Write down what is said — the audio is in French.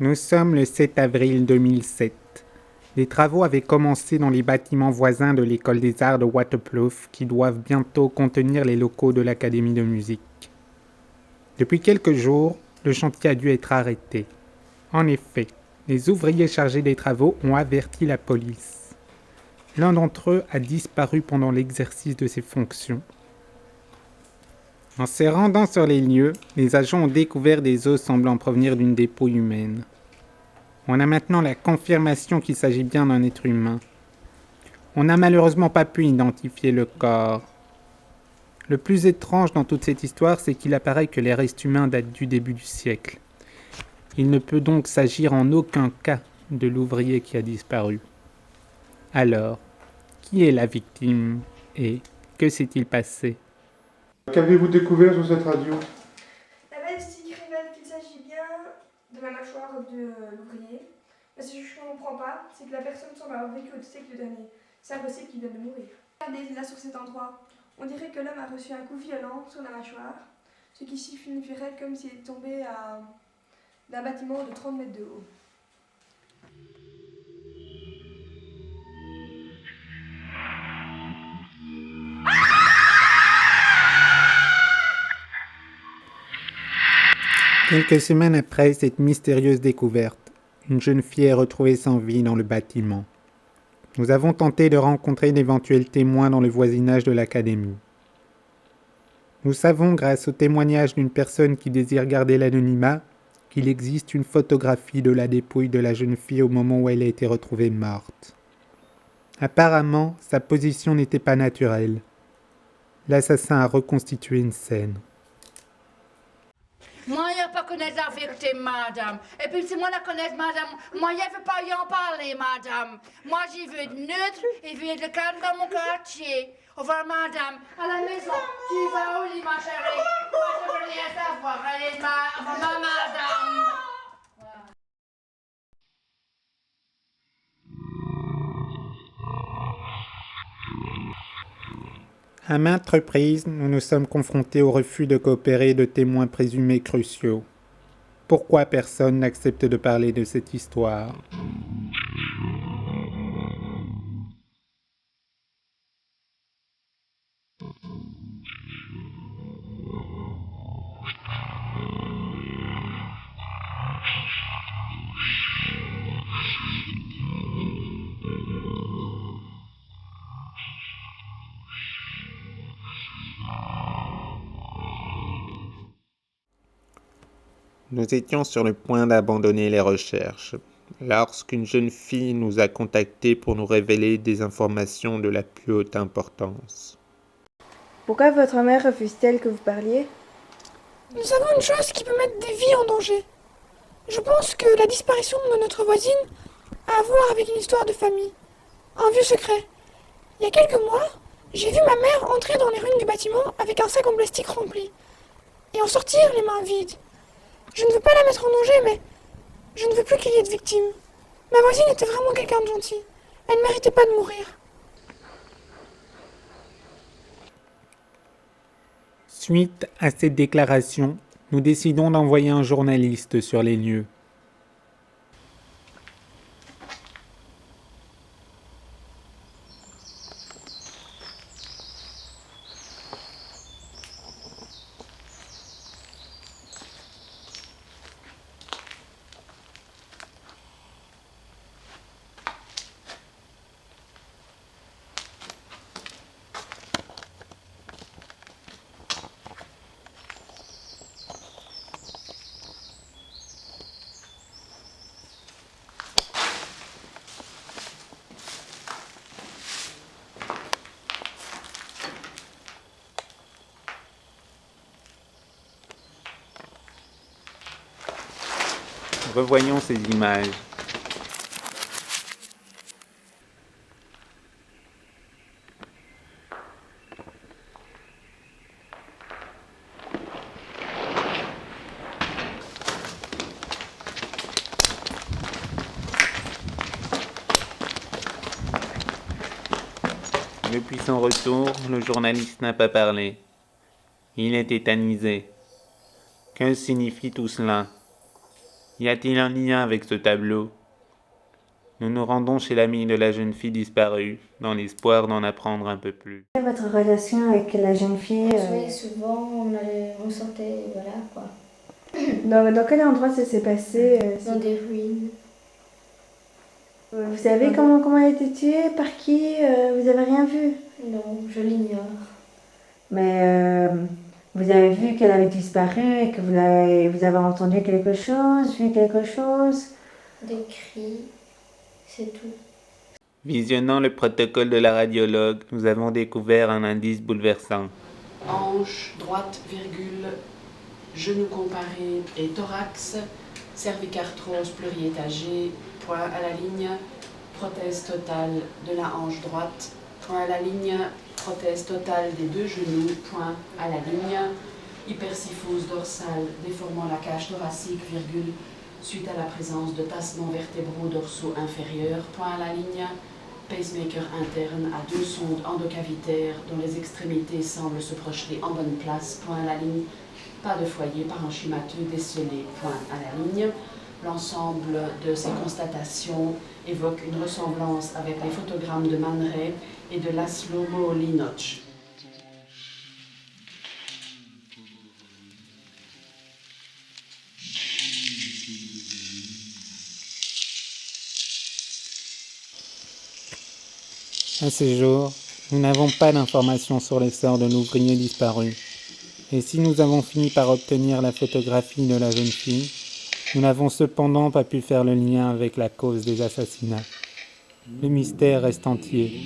Nous sommes le 7 avril 2007. Des travaux avaient commencé dans les bâtiments voisins de l'école des arts de Waterkloof qui doivent bientôt contenir les locaux de l'académie de musique. Depuis quelques jours, le chantier a dû être arrêté. En effet, les ouvriers chargés des travaux ont averti la police. L'un d'entre eux a disparu pendant l'exercice de ses fonctions. En se rendant sur les lieux, les agents ont découvert des os semblant provenir d'une dépouille humaine. On a maintenant la confirmation qu'il s'agit bien d'un être humain. On n'a malheureusement pas pu identifier le corps. Le plus étrange dans toute cette histoire, c'est qu'il apparaît que les restes humains datent du début du siècle. Il ne peut donc s'agir en aucun cas de l'ouvrier qui a disparu. Alors, qui est la victime et que s'est-il passé ? Qu'avez-vous découvert sur cette radio? La balistique révèle qu'il s'agit bien de la mâchoire de l'ouvrier. Mais ce que je ne comprends pas, c'est que la personne semble avoir vécu au siècle dernier. C'est impossible qu'il vienne de mourir. Regardez là sur cet endroit. On dirait que l'homme a reçu un coup violent sur la mâchoire, ce qui signifierait comme s'il est tombé d'un bâtiment de 30 mètres de haut. Quelques semaines après cette mystérieuse découverte, une jeune fille est retrouvée sans vie dans le bâtiment. Nous avons tenté de rencontrer d'éventuels témoins dans le voisinage de l'académie. Nous savons, grâce au témoignage d'une personne qui désire garder l'anonymat, qu'il existe une photographie de la dépouille de la jeune fille au moment où elle a été retrouvée morte. Apparemment, sa position n'était pas naturelle. L'assassin a reconstitué une scène. Moi, je ne veux pas connaître la victime, madame. Et puis, si moi la connais, madame, moi, je ne veux pas y en parler, madame. Moi, j'y veux être neutre et veux être le calme dans mon quartier. Au revoir, madame. À la maison. Tu vas où, ma chérie? Moi, je veux rien savoir. Allez, au revoir, madame. À maintes reprises, nous nous sommes confrontés au refus de coopérer de témoins présumés cruciaux. Pourquoi personne n'accepte de parler de cette histoire ? Nous étions sur le point d'abandonner les recherches, lorsqu'une jeune fille nous a contactés pour nous révéler des informations de la plus haute importance. Pourquoi votre mère refuse-t-elle que vous parliez? Nous savons une chose qui peut mettre des vies en danger. Je pense que la disparition de notre voisine a à voir avec une histoire de famille. Un vieux secret. Il y a quelques mois, j'ai vu ma mère entrer dans les ruines du bâtiment avec un sac en plastique rempli, et en sortir les mains vides. Je ne veux pas la mettre en danger, mais je ne veux plus qu'il y ait de victimes. Ma voisine était vraiment quelqu'un de gentil. Elle ne méritait pas de mourir. Suite à cette déclaration, nous décidons d'envoyer un journaliste sur les lieux. Revoyons ces images. Depuis son retour, le journaliste n'a pas parlé. Il est tétanisé. Que signifie tout cela ? Y a-t-il un lien avec ce tableau? Nous nous rendons chez l'amie de la jeune fille disparue, dans l'espoir d'en apprendre un peu plus. Votre relation avec la jeune fille Oui, souvent on sortait, voilà quoi. dans quel endroit ça s'est passé Dans des ruines. Vous savez comment elle a été tuée? Par qui? Vous avez rien vu? Non, je l'ignore. Mais vous avez vu qu'elle avait disparu et que vous avez entendu quelque chose, vu quelque chose? Des cris, c'est tout. Visionnant le protocole de la radiologue, nous avons découvert un indice bouleversant. Hanche, droite, virgule, genou comparé et thorax, cervicarthrose pluriétagée, point à la ligne, prothèse totale de la hanche droite, point à la ligne, prothèse totale des deux genoux, point à la ligne, hypersyphose dorsale déformant la cage thoracique, virgule, suite à la présence de tassements vertébraux dorsaux inférieurs, point à la ligne, pacemaker interne à 2 sondes endocavitaires dont les extrémités semblent se projeter en bonne place, point à la ligne, pas de foyer parenchymateux décelé, point à la ligne. L'ensemble de ces constatations évoque une ressemblance avec les photogrammes de Man Ray et de Laszlo Moholy-Nagy. À ce jour, nous n'avons pas d'informations sur les sort de l'ouvrier disparu. Et si nous avons fini par obtenir la photographie de la jeune fille, nous n'avons cependant pas pu faire le lien avec la cause des assassinats. Le mystère reste entier.